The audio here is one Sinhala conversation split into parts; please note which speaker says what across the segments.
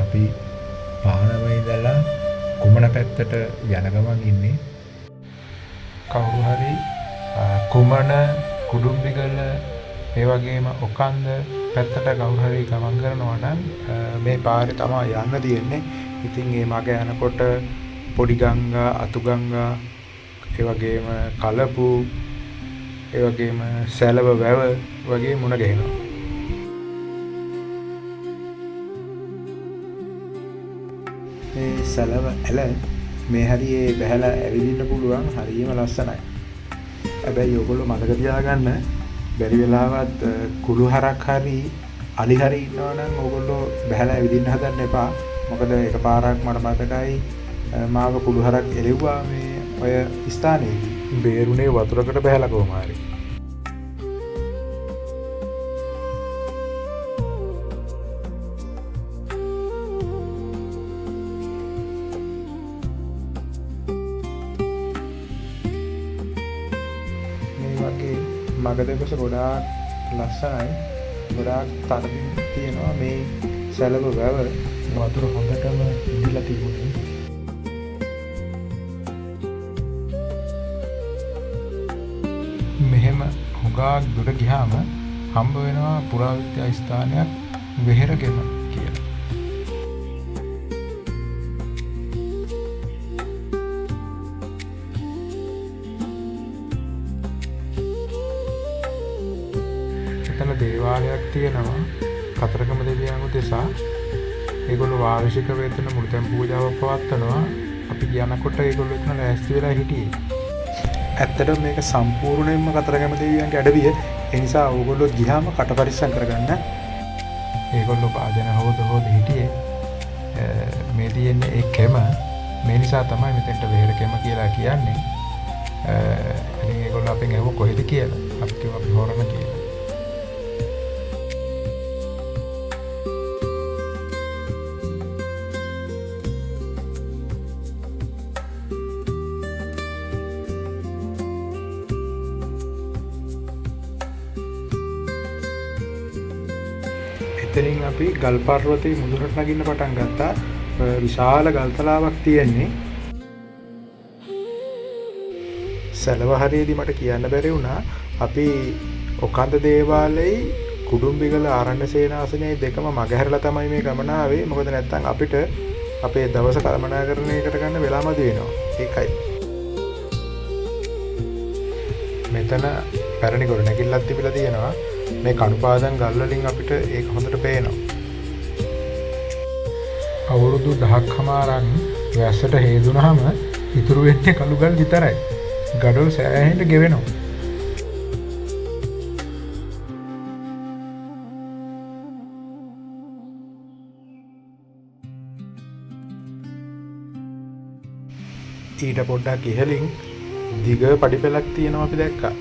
Speaker 1: අපි පානම ඉඳලා කුමන පැත්තට යන ගමන් ඉන්නේ. කවුරු හරි කුමන කුඩුම්බිගල ඒ වගේම ඔකන්ද පැත්තට කවුරු හරි ගමන් කරනවා නම් මේ පාරේ තමයි යන්න තියෙන්නේ. ඉතින් මේ මග යනකොට පොඩි ගංගා, අතු ගංගා, ඒ වගේම කලපු, ඒ වගේම සැලව වැව වගේ මුණ ගැහෙනවා. මේ සැලව ඇල මේ හරියේ බහැලා ඇවිදින්න පුළුවන් හරියම ලස්සනයි. හැබැයි ඔයගොල්ලෝ මතක තියාගන්න බැරි වෙලාවත් කුළු හරක් හරි අලි හරි ඉන්නවා නම් ඔයගොල්ලෝ බහැලා ඇවිදින්න හදන්න එපා. මොකද එකපාරක් මට මතකයි මාව කුළු හරක් එළෙව්වා මේ ඔය ස්ථානයේදී. බේරුනේ වතුරකට බහැලා කොහොම හරි. මග දෙපස ගොඩාක් ලස්සනයි. ගොඩාක් තරමින් තියෙනවා මේ සැලව වැව. වතුර හොඳටම ඉදිලා තිබුණේ. මෙහෙම හුඟක් දුර ගියාම හම්බ වෙනවා පුරාවිද්‍යා ස්ථානයක් වෙහෙරගෙම කියලා. එතන දේවාලයක් තියෙනවා කතරගම දෙවියන් උදෙසා. ඒගොල්ලෝ වාර්ෂික වේතන මුළුතැන් පූජාවක් පවත්වනවා. අපි යනකොට ඒගොල්ලෝ එතන ලෑස්ති වෙලා හිටියේ. ඇත්තටම මේක සම්පූර්ණයෙන්ම කතරගම දෙවියන්ගේ අඩවිය. ඒ නිසා ඕගොල්ලෝ ගියාම කට පරිස්සම් කරගන්න. ඒගොල්ලෝ පාදන හොද හිටියේ. මේ තියෙන්නේ ඒ කෙම. මේ නිසා තමයි මෙතෙන්ට වෙහෙර කෙම කියලා කියන්නේ. ඉතින් ඒගොල්ලෝ අපෙන් ඇහුව කොහෙද කියලා. අපි කිව්වා අපි හොරණ කියලා. එතනින් අපි ගල් පර්වතයේ මුදුනට නගින්න පටන් ගත්තා. විශාල ගල් තලාවක් තියෙන්නේ. සැලව හරියේදී මට කියන්න බැරි වුණා අපි ඔකන්ද දේවාලයේ කුඩුම්බිගල ආරණ්‍ය සේනාසනයේ දෙකම මගහැරලා තමයි මේ ගමන ආවේ. මොකද නැත්තම් අපිට අපේ දවස කළමනාකරණයකට ගන්න වෙලාමදි වෙනවා. ඒකයි. මෙතන පැරණි ගොඩනැගිල්ලක් තිබිලා තියෙනවා. මේ කණුපාදන් ගල් වලින් අපිට ඒක හොඳට පේනවා. අවුරුදු 1000කමාරක් වැස්සට හේදුනහම ඉතුරු වෙන්නේ කළු ගල් විතරයි. ගඩොල් සෑහෙන්න ගෙවෙනවා. ඊට පොඩ්ඩක් ඉහළින් දිග පඩිපෙළක් තියෙනවා අපි දැක්කා.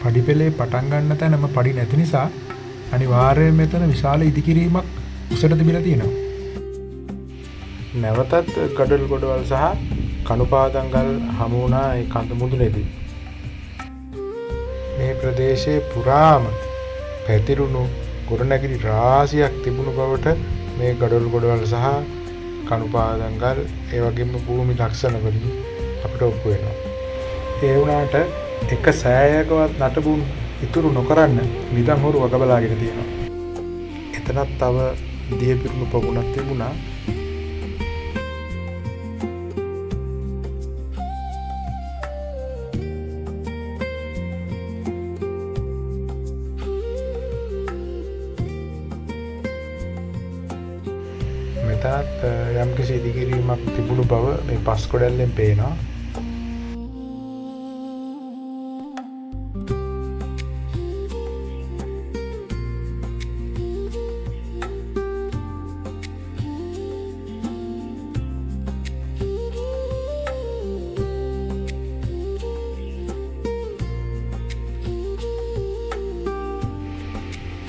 Speaker 1: පඩිපෙළේ පටන් ගන්න තැනම පඩි නැති නිසා අනිවාර්යයෙන් මෙතන විශාල ඉදිකිරීමක් උසට තිබිලා තියෙනවා. නැවතත් ගඩොල් ගොඩවල් සහ කණුපාදංගල් හමු වුණා ඒ කඳ මුදුනේදී. මේ ප්‍රදේශයේ පුරාම පැතිරුණු ගොඩනැගිලි රාශියක් තිබුණු බවට මේ ගඩොල් ගොඩවල් සහ කණුපාදංගල් ඒ වගේම භූමි ලක්ෂණ වලින් අපිට ඔප්පු වෙනවා. ඒ වුණාට එක සෑයකවත් නටබුන් ඉතුරු නොකරන්න නිදන් හොරු වග බලාගෙන තියෙනවා. එතනත් තව දිය පිරුණු පොකුණක් තිබුණා. මෙතනත් යම්කිසි ඉදිකිරීමක් තිබුණු බව මේ පස් කොඩැල්ලෙන් පේනවා.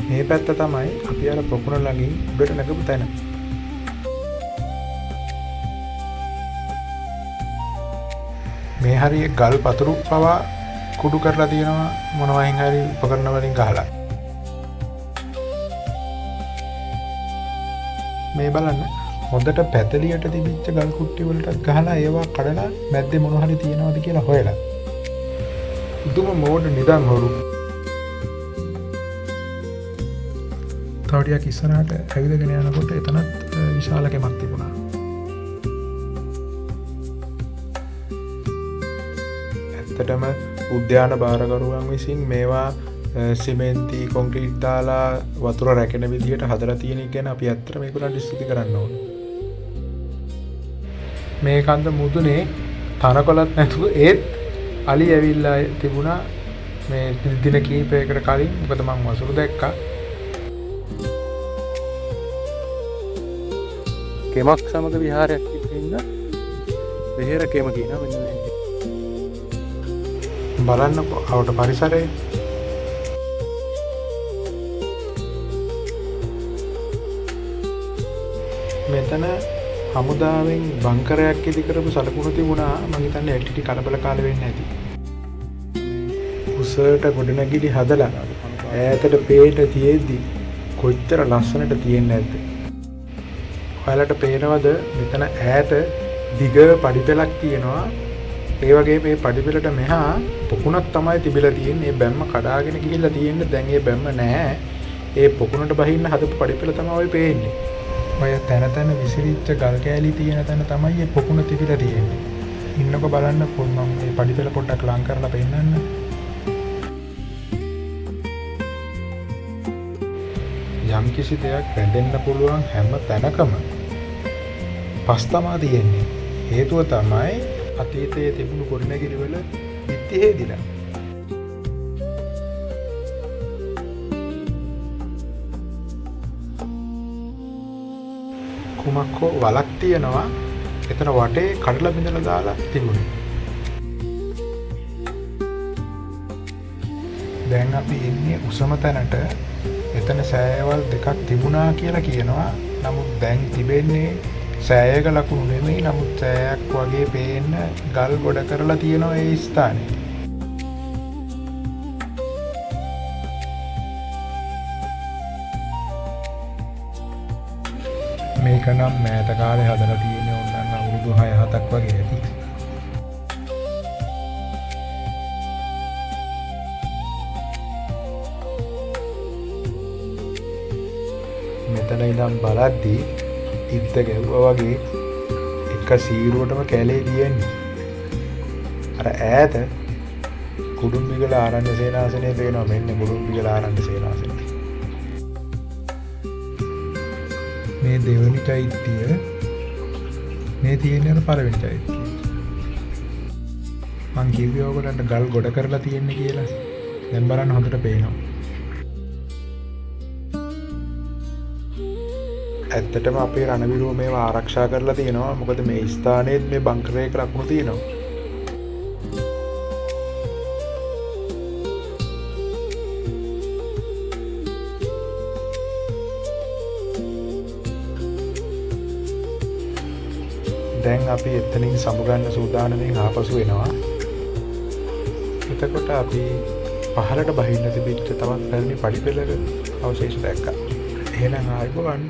Speaker 1: මේ පැත්ත තමයි අපි අර පොකුණ ළඟින් උඩට නැගපු තැන. මේ හරිය ගල් පතුරු පවා කුඩු කරලා තියෙනවා මොනවයින් හරි උපකරණ වලින් ගහලා. මේ බලන්න හොඳට පැතලියට තිබිච්ච ගල් කුට්ටි වලටත් ගහලා ඒවා කඩලා මැද්දේ මොන හරි තියනවද කියලා හොයලා. පුදුම මෝඩ නිදන් හොරු. තව ටිකක් ඉස්සරහට ඇවිදගෙන යනකොට එතනත් විශාල කැමක් තිබුණා. ඇත්තටම උද්‍යාන භාරකරුවන් විසින් මේවා සිමෙන්ති කොන්ක්‍රීට් දාලා වතුර රැකෙන විදිහට හදලා තියෙන එක ගැන අපි ඇත්තටම මේකට ස්තුති කරන්න ඕනේ. මේ කන්ද මුදුනේ තනකොළත් නැතුව ඒත් අලි ඇවිල්ලා තිබුණා මේ දින කීපයකට කලින්. මොකද මම වසුරු දැක්කා. කෙමක් සමග විහාරයක් ඉන්න වෙහෙර කෙම කියනවා මෙන්න මේ. බලන්නකෝ අවුට පරිසරය. මෙතන හමුදාවෙන් බංකරයක් ඉදි කරපු සලකුණු තිබුණා. මම හිතන්නේ LTT කලබලකාරී වෙන්නේ නැති. උසට ගොඩනැගිලි හදලා ඈතට පේට තියෙද්දි කොච්චර ලස්සනට තියෙන්නේ නැද්ද? ඔයාලට පේනවද මෙතන ඈත දිග පඩිපෙලක් තියෙනවා. ඒ වගේ මේ පඩිපෙලට මෙහා පොකුණක් තමයි තිබිලා තියෙන්නේ. මේ බැම්ම කඩාගෙන ගිහිල්ලා තියෙන්නේ. දැන් ඒ බැම්ම නැහැ. ඒ පොකුණට බහින්න හදපු පඩිපෙල තමයි ඔය පේන්නේ. ඔය තැන තැන විසිරිච්ච ගල් කෑලි තියෙන තැන තමයි මේ පොකුණ තිබිලා තියෙන්නේ. ඉන්නකො බලන්න මම මේ පඩිපෙල පොඩ්ඩක් ලං කරලා පෙන්නන්න. යම් කිසි දෙයක් රැඳෙන්න පුළුවන් හැම තැනකම පස් තමා තියෙන්නේ. හේතුව තමයි අතීතයේ තිබුණු ගොඩනැගිලි වල විත්ති හේදිලා. කුමක්කෝ වලක් තියෙනවා. එතන වටේ කඩලා බිඳලා දාලා තිබුණේ. දැන් අපි ඉන්නේ උසම තැනට. එතන සෑයවල් දෙකක් තිබුණා කියලා කියනවා. නමුත් දැන් තිබෙන්නේ සෑයක ලකුණු නෙමෙයි. නමුත් සෑයක් වගේ පේන්න ගල් ගොඩ කරලා තියෙනවා ඒ ස්ථානේ. මේක නම් මෑත කාලේ හදලා තියෙන්නේ ඕනනම් අවුරුදු 6-7ක් වගේ ඇති. මෙතන ඉඳන් බලද්දී ඉත්ත ගැව්වා වගේ එක සීරුවටම කැලේ තියෙන්නේ. අර ඈත කුඩුම්බිගල ආරණ්‍ය සේනාසනය පේනවා. මෙන්න කුඩුම්බිගල ආරණ්‍ය සේනාසනය. මේ දෙවෙනි චෛත්‍යය මේ තියෙන්නේ අර පළවෙනි චෛත්‍යය. මං කිව්වේ ඔයගොල්ලන්ට ගල් ගොඩ කරලා තියෙන්නේ කියලා. දැන් බලන්න හොඳට පේනවා. ඇත්තටම අපේ රණවිරුව මේවා ආරක්ෂා කරලා තියෙනවා. මොකද මේ ස්ථානයේ මේ බංකරයක ලකුණු තියෙනවා. දැන් අපි එතනින් සමුගන්න සූදානමින් ආපසු එනවා. එතකොට අපි පහළට බහින්න තිබිච්ච තවත් පැරණි පඩිපෙළක අවශේෂ දැක්කා. එහෙනම් ආයුබෝවන්.